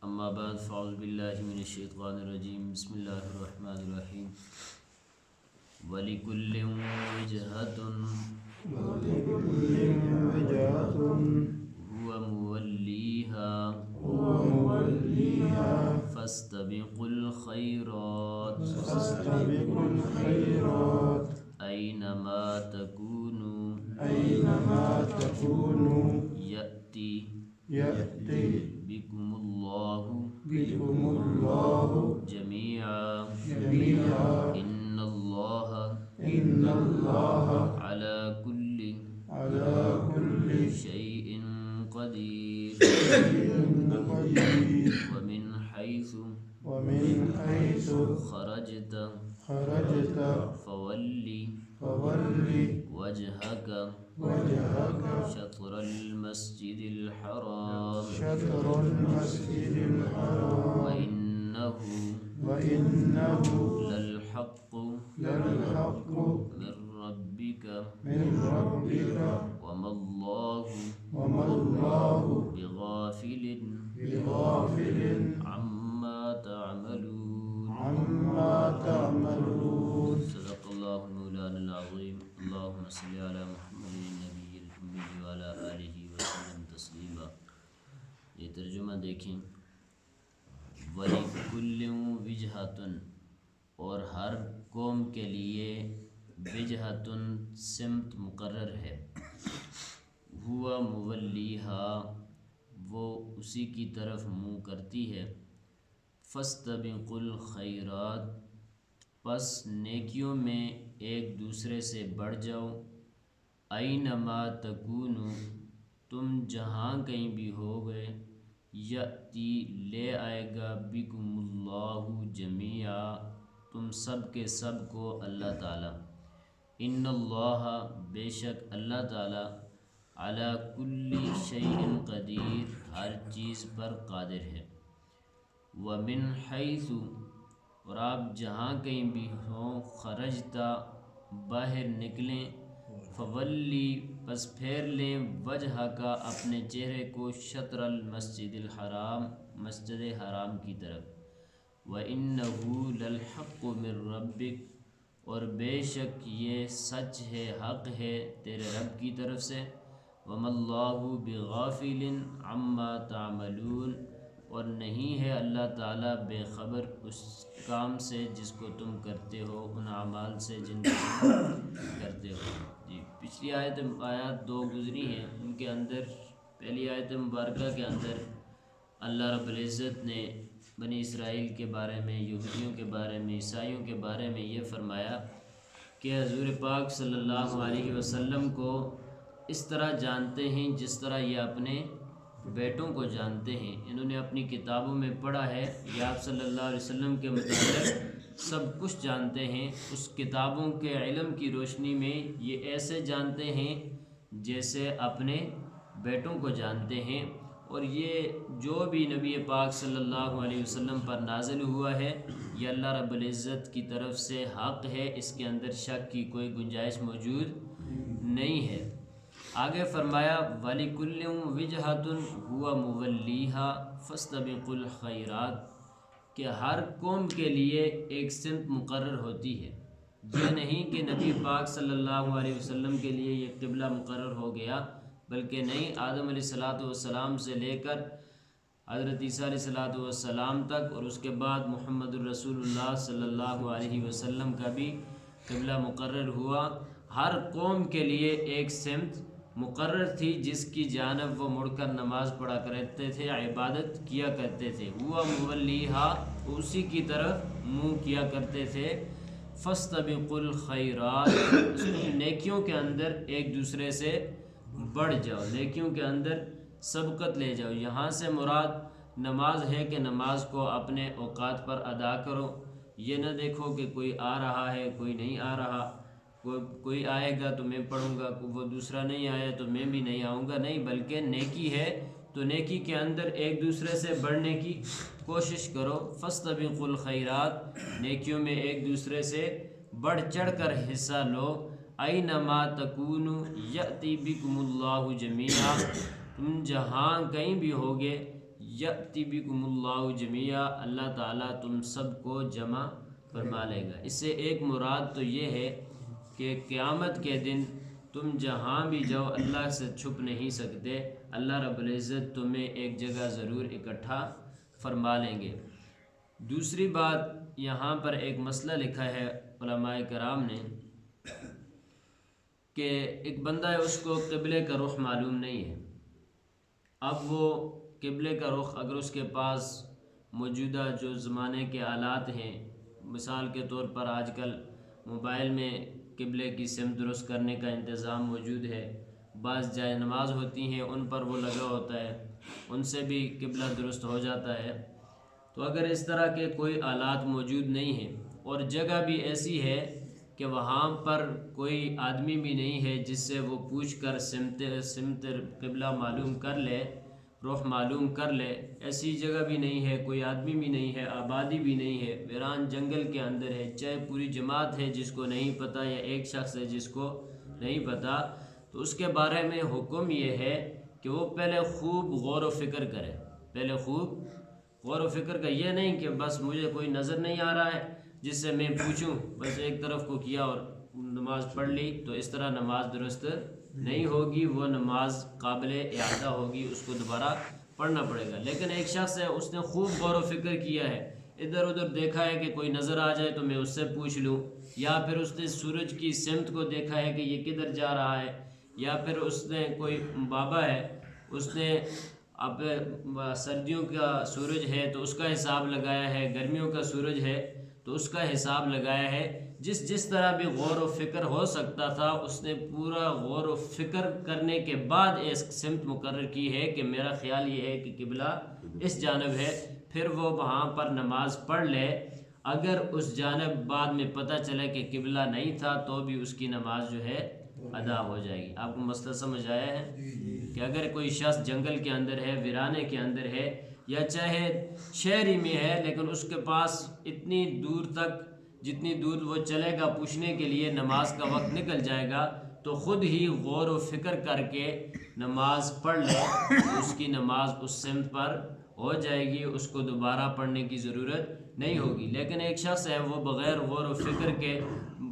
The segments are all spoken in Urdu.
اما بعد فاعوذ باللہ من الشیطان الرجیم بسم اللہ الرحمن الرحیم وَلِكُلٍّ وِجْهَةٌ هُوَ مُوَلِّيهَا فَاسْتَبِقُوا الْخَيْرَاتِ أَيْنَمَا تَكُونُوا يَأْتِ بِكُمُ اللَّهُ جَمِيعًا إِنَّ اللَّهَ عَلَى كُلِّ شَيْءٍ قَدِيرٌ وَمِنْ حَيْثُ خَرَجْتَ فَوَلِّ وَجْهَكَ شَطْرَ الْمَسْجِدِ الْحَرَامِ وَإِنَّهُ لَلْحَقُّ مِنْ رَبِّكَ وَمَا اللَّهُ بِغَافِلٍ عَمَّا تَعْمَلُونَ صدق اللہ مولانا العظیم اللہم صلی علی محمد النبی الأمی وعلی آلہ وسلم تسلیما۔ یہ ترجمہ دیکھیں، وَلِكُلٍّ وِجْهَةٌ، اور ہر قوم کے لیے وجہۃ سمت مقرر ہے، ہوا مولیہا، وہ اسی کی طرف منہ کرتی ہے، فاستبقوا الخیرات، پس نیکیوں میں ایک دوسرے سے بڑھ جاؤ، اینما تکونوا، تم جہاں کہیں بھی ہو گئے، یأتی، لے آئے گا، بکم اللہ جمیعا، تم سب کے سب کو اللہ تعالیٰ، ان اللہ، بے شک اللہ تعالیٰ، علی کل شیء قدیر، ہر چیز پر قادر ہے، ومن حیث، اور آپ جہاں کہیں بھی ہوں، خرجتا، باہر نکلیں، فولی، پس پھیر لیں، وجہ کا، اپنے چہرے کو، شطر المسجد الحرام، مسجد حرام کی طرف، وَإِنَّهُ لَلْحَقُّ مِنْ رَبِّكَ، اور بے شک یہ سچ ہے، حق ہے تیرے رب کی طرف سے، وَمَا اللَّهُ بِغَافِلٍ عَمَّا تَعْمَلُونَ، اور نہیں ہے اللہ تعالیٰ بے خبر اس کام سے جس کو تم کرتے ہو، ان اعمال سے جن کو تم کرتے ہو۔ جی، پچھلی آیات دو گزری ہیں، ان کے اندر پہلی آیت مبارکہ کے اندر اللہ رب العزت نے بنی اسرائیل کے بارے میں، یہودیوں کے بارے میں، عیسائیوں کے بارے میں یہ فرمایا کہ حضور پاک صلی اللہ علیہ وسلم کو اس طرح جانتے ہیں جس طرح یہ اپنے بیٹوں کو جانتے ہیں، انہوں نے اپنی کتابوں میں پڑھا ہے، یہ آپ صلی اللہ علیہ وسلم کے متعلق سب کچھ جانتے ہیں، اس کتابوں کے علم کی روشنی میں یہ ایسے جانتے ہیں جیسے اپنے بیٹوں کو جانتے ہیں، اور یہ جو بھی نبی پاک صلی اللہ علیہ وسلم پر نازل ہوا ہے یہ اللہ رب العزت کی طرف سے حق ہے، اس کے اندر شک کی کوئی گنجائش موجود نہیں ہے۔ آگے فرمایا وَلِكُلٍّ وِجْهَةٌ هُوَ مُوَلِّيهَا فَاسْتَبِقُوا الْخَيْرَاتِ، کہ ہر قوم کے لیے ایک سمت مقرر ہوتی ہے، یہ نہیں کہ نبی پاک صلی اللہ علیہ وسلم کے لیے یہ قبلہ مقرر ہو گیا، بلکہ نہیں، آدم علیہ السلام سے لے کر حضرت عیسیٰ علیہ السلام تک، اور اس کے بعد محمد الرسول اللہ صلی اللہ علیہ وسلم کا بھی قبلہ مقرر ہوا۔ ہر قوم کے لیے ایک سمت مقرر تھی جس کی جانب وہ مڑ کر نماز پڑھا کرتے تھے، عبادت کیا کرتے تھے، ہوا مولیہا، اسی کی طرف منہ کیا کرتے تھے، فاستبقوا الخیرات، نیکیوں کے اندر ایک دوسرے سے بڑھ جاؤ، نیکیوں کے اندر سبقت لے جاؤ۔ یہاں سے مراد نماز ہے کہ نماز کو اپنے اوقات پر ادا کرو، یہ نہ دیکھو کہ کوئی آ رہا ہے کوئی نہیں آ رہا، کوئی آئے گا تو میں پڑھوں گا، وہ دوسرا نہیں آیا تو میں بھی نہیں آؤں گا، نہیں، بلکہ نیکی ہے تو نیکی کے اندر ایک دوسرے سے بڑھنے کی کوشش کرو، فاستبقوا الخیرات، نیکیوں میں ایک دوسرے سے بڑھ چڑھ کر حصہ لو، اینما تکونوا یأتی بکم اللہ جمیعا، تم جہاں کہیں بھی ہوگے یأتی بکم اللہ جمیعا، اللہ تعالیٰ تم سب کو جمع فرما لے گا۔ اس سے ایک مراد تو یہ ہے کہ قیامت کے دن تم جہاں بھی جاؤ اللہ سے چھپ نہیں سکتے، اللہ رب العزت تمہیں ایک جگہ ضرور اکٹھا فرما لیں گے۔ دوسری بات یہاں پر ایک مسئلہ لکھا ہے علماء کرام نے کہ ایک بندہ ہے، اس کو قبلے کا رخ معلوم نہیں ہے۔ اب وہ قبلے کا رخ اگر اس کے پاس موجودہ جو زمانے کے آلات ہیں، مثال کے طور پر آج کل موبائل میں قبلے کی سمت درست کرنے کا انتظام موجود ہے، بعض جائے نماز ہوتی ہیں ان پر وہ لگا ہوتا ہے، ان سے بھی قبلہ درست ہو جاتا ہے۔ تو اگر اس طرح کے کوئی آلات موجود نہیں ہیں اور جگہ بھی ایسی ہے کہ وہاں پر کوئی آدمی بھی نہیں ہے جس سے وہ پوچھ کر سمت قبلہ معلوم کر لے، رخ معلوم کر لے، ایسی جگہ بھی نہیں ہے، کوئی آدمی بھی نہیں ہے، آبادی بھی نہیں ہے، ویران جنگل کے اندر ہے، چاہے پوری جماعت ہے جس کو نہیں پتہ یا ایک شخص ہے جس کو نہیں پتہ، تو اس کے بارے میں حکم یہ ہے کہ وہ پہلے خوب غور و فکر کرے۔ پہلے خوب غور و فکر کا، یہ نہیں کہ بس مجھے کوئی نظر نہیں آ رہا ہے جس سے میں پوچھوں، بس ایک طرف کو کیا اور نماز پڑھ لی، تو اس طرح نماز درست نہیں ہوگی، وہ نماز قابل اعادہ ہوگی، اس کو دوبارہ پڑھنا پڑے گا۔ لیکن ایک شخص ہے، اس نے خوب غور و فکر کیا ہے، ادھر ادھر دیکھا ہے کہ کوئی نظر آ جائے تو میں اس سے پوچھ لوں، یا پھر اس نے سورج کی سمت کو دیکھا ہے کہ یہ کدھر جا رہا ہے، یا پھر اس نے کوئی بابا ہے، اس نے اب سردیوں کا سورج ہے تو اس کا حساب لگایا ہے، گرمیوں کا سورج ہے تو اس کا حساب لگایا ہے، جس طرح بھی غور و فکر ہو سکتا تھا اس نے پورا غور و فکر کرنے کے بعد ایک سمت مقرر کی ہے کہ میرا خیال یہ ہے کہ قبلہ اس جانب ہے، پھر وہ وہاں پر نماز پڑھ لے۔ اگر اس جانب بعد میں پتہ چلے کہ قبلہ نہیں تھا تو بھی اس کی نماز جو ہے ادا ہو جائے گی۔ آپ کو مسئلہ سمجھ آیا ہے کہ اگر کوئی شخص جنگل کے اندر ہے، ویرانے کے اندر ہے، یا چاہے شہری میں ہے لیکن اس کے پاس اتنی دور تک جتنی دور وہ چلے گا پوچھنے کے لیے نماز کا وقت نکل جائے گا، تو خود ہی غور و فکر کر کے نماز پڑھ لے، اس کی نماز اس سمت پر ہو جائے گی، اس کو دوبارہ پڑھنے کی ضرورت نہیں ہوگی۔ لیکن ایک شخص ہے وہ بغیر غور و فکر کے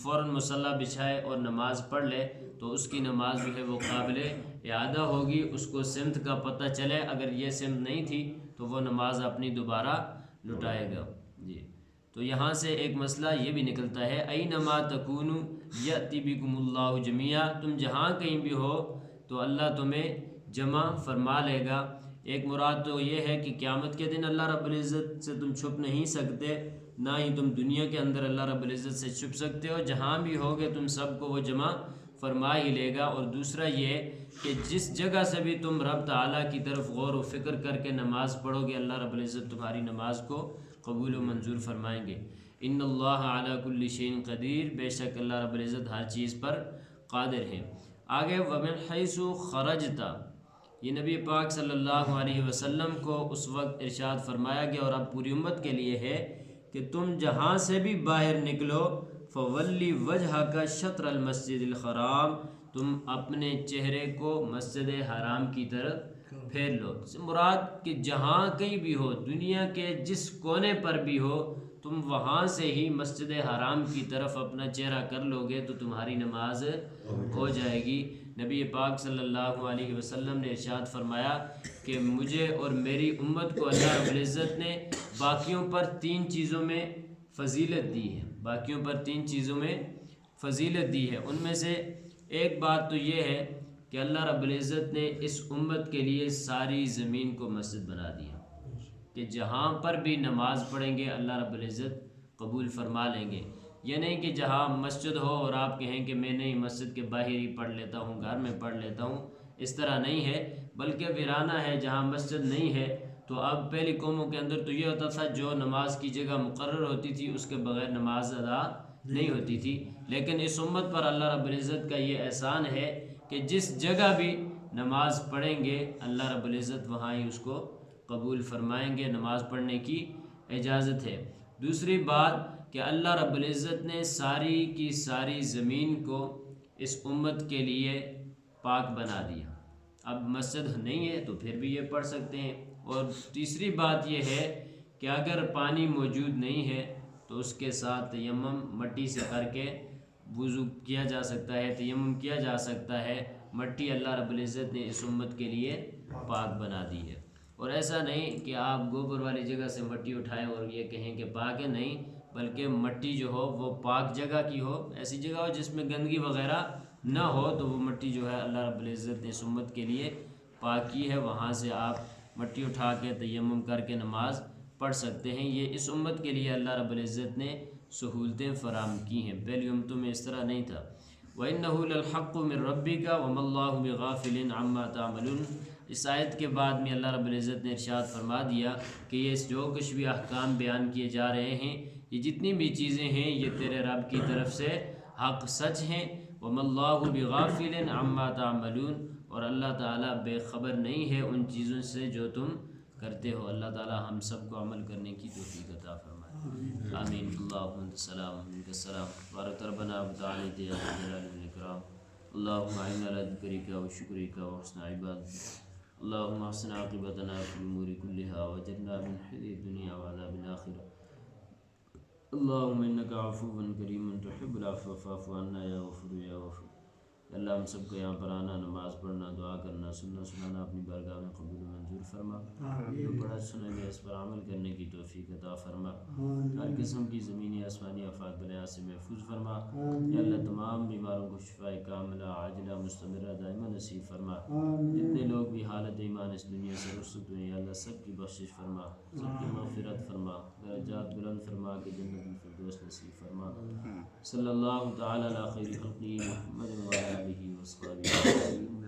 فوراً مصلی بچھائے اور نماز پڑھ لے تو اس کی نماز جو ہے وہ قابل اعادہ ہوگی، اس کو سمت کا پتہ چلے، اگر یہ سمت نہیں تھی تو وہ نماز اپنی دوبارہ لٹائے گا۔ جی، تو یہاں سے ایک مسئلہ یہ بھی نکلتا ہے، اینما تکونوا یأتی بکم اللہ جمیعا، تم جہاں کہیں بھی ہو تو اللہ تمہیں جمع فرما لے گا۔ ایک مراد تو یہ ہے کہ قیامت کے دن اللہ رب العزت سے تم چھپ نہیں سکتے، نہ ہی تم دنیا کے اندر اللہ رب العزت سے چھپ سکتے ہو، جہاں بھی ہوگے تم سب کو وہ جمع فرما ہی لے گا۔ اور دوسرا یہ کہ جس جگہ سے بھی تم رب تعالیٰ کی طرف غور و فکر کر کے نماز پڑھو گے، اللہ رب العزت تمہاری نماز کو قبول و منظور فرمائیں گے۔ ان اللہ علی کل شیء قدیر، بے شک اللہ رب العزت ہر چیز پر قادر ہے۔ آگے ومن حیث خرجت، یہ نبی پاک صلی اللہ علیہ وسلم کو اس وقت ارشاد فرمایا گیا اور اب پوری امت کے لیے ہے کہ تم جہاں سے بھی باہر نکلو فولی وجہک شطر المسجد الحرام، تم اپنے چہرے کو مسجد حرام کی طرف پھیر لو۔ مراد کہ جہاں کہیں بھی ہو، دنیا کے جس کونے پر بھی ہو، تم وہاں سے ہی مسجد حرام کی طرف اپنا چہرہ کر لو گے تو تمہاری نماز ہو جائے گی۔ نبی پاک صلی اللہ علیہ وسلم نے ارشاد فرمایا کہ مجھے اور میری امت کو اللہ رب العزت نے باقیوں پر 3 چیزوں میں فضیلت دی ہے، باقیوں پر 3 چیزوں میں فضیلت دی ہے۔ ان میں سے ایک بات تو یہ ہے کہ اللہ رب العزت نے اس امت کے لیے ساری زمین کو مسجد بنا دیا، کہ جہاں پر بھی نماز پڑھیں گے اللہ رب العزت قبول فرما لیں گے۔ یہ نہیں کہ جہاں مسجد ہو اور آپ کہیں کہ میں نہیں مسجد کے باہر ہی پڑھ لیتا ہوں، گھر میں پڑھ لیتا ہوں، اس طرح نہیں ہے، بلکہ ویرانہ ہے جہاں مسجد نہیں ہے۔ تو اب پہلی قوموں کے اندر تو یہ ہوتا تھا جو نماز کی جگہ مقرر ہوتی تھی اس کے بغیر نماز ادا نہیں ہوتی تھی، لیکن اس امت پر اللہ رب العزت کا یہ احسان ہے کہ جس جگہ بھی نماز پڑھیں گے اللہ رب العزت وہاں ہی اس کو قبول فرمائیں گے، نماز پڑھنے کی اجازت ہے۔ دوسری بات کہ اللہ رب العزت نے ساری کی ساری زمین کو اس امت کے لیے پاک بنا دیا۔ اب مسجد نہیں ہے تو پھر بھی یہ پڑھ سکتے ہیں، اور تیسری بات یہ ہے کہ اگر پانی موجود نہیں ہے تو اس کے ساتھ تیمم مٹی سے کر کے وضو کیا جا سکتا ہے، تیمم کیا جا سکتا ہے۔ مٹی اللہ رب العزت نے اس امت کے لیے پاک بنا دی ہے، اور ایسا نہیں کہ آپ گوبر والی جگہ سے مٹی اٹھائیں اور یہ کہیں کہ پاک ہے، نہیں، بلکہ مٹی جو ہو وہ پاک جگہ کی ہو، ایسی جگہ ہو جس میں گندگی وغیرہ نہ ہو، تو وہ مٹی جو ہے اللہ رب العزت نے اس امت کے لیے پاک کی ہے، وہاں سے آپ مٹی اٹھا کے تیمم کر کے نماز پڑھ سکتے ہیں۔ یہ اس امت کے لیے اللہ رب العزت نے سہولتیں فراہم کی ہیں، پہلی امتوں میں اس طرح نہیں تھا۔ وَإِنَّهُ لَلْحَقُّ مِن رَبِّكَ وَمَا اللَّهُ بِغَافِلٍ عَمَّا تَعْمَلُونَ۔ اس آیت کے بعد میں اللہ رب العزت نے ارشاد فرما دیا کہ یہ جو کچھ بھی احکام بیان کیے جا رہے ہیں، یہ جتنی بھی چیزیں ہیں، یہ تیرے رب کی طرف سے حق سچ ہیں۔ وَمَا اللَّهُ بِغَافِلٍ عَمَّا تَعْمَلُونَ، اور اللہ تعالیٰ بے خبر نہیں ہے ان چیزوں سے جو تم کرتے ہو۔ اللہ تعالیٰ ہم سب کو عمل کرنے کی توفیق عطا فرمائے، آمین۔ اللہم انت السلام منک السلام، بارک ربنا وتعالی یا ذا الجلال والاکرام۔ اللہم اعنا علی ذکرک وشکرک وحسن عبادتک، اللہم احسن عاقبتنا فی الامور کلها واجرنا من خزي الدنیا وعذاب الآخرہ۔ اللہم انک عفو کریم تحب العفو فاعف عنا یا غفور یا غفور۔ اللہ ہم سب کو یہاں پر آنا، نماز پڑھنا، دعا کرنا، سننا سنانا اپنی بارگاہ میں قبول و منظور فرما، جو پڑھا سنا گیا اس پر عمل کرنے کی توفیق عطا فرما، ہر قسم کی زمینی آسمانی آفات بلا سے محفوظ فرما۔ یا اللہ تمام بیماروں کو شفاء کاملہ عاجلہ مستمرہ دائمہ نصیب فرما۔ جتنے لوگ بھی حالت ایمان اس دنیا سے رخصت ہوئے، یا اللہ سب کی بخشش فرما، سب کی مغفرت فرما، درجات بلند فرما کے جنت الفردوس نصیب فرما۔ صلی اللہ تعالی علی خیر خلقہ محمد و علی آلہ و صحبہ اجمعین۔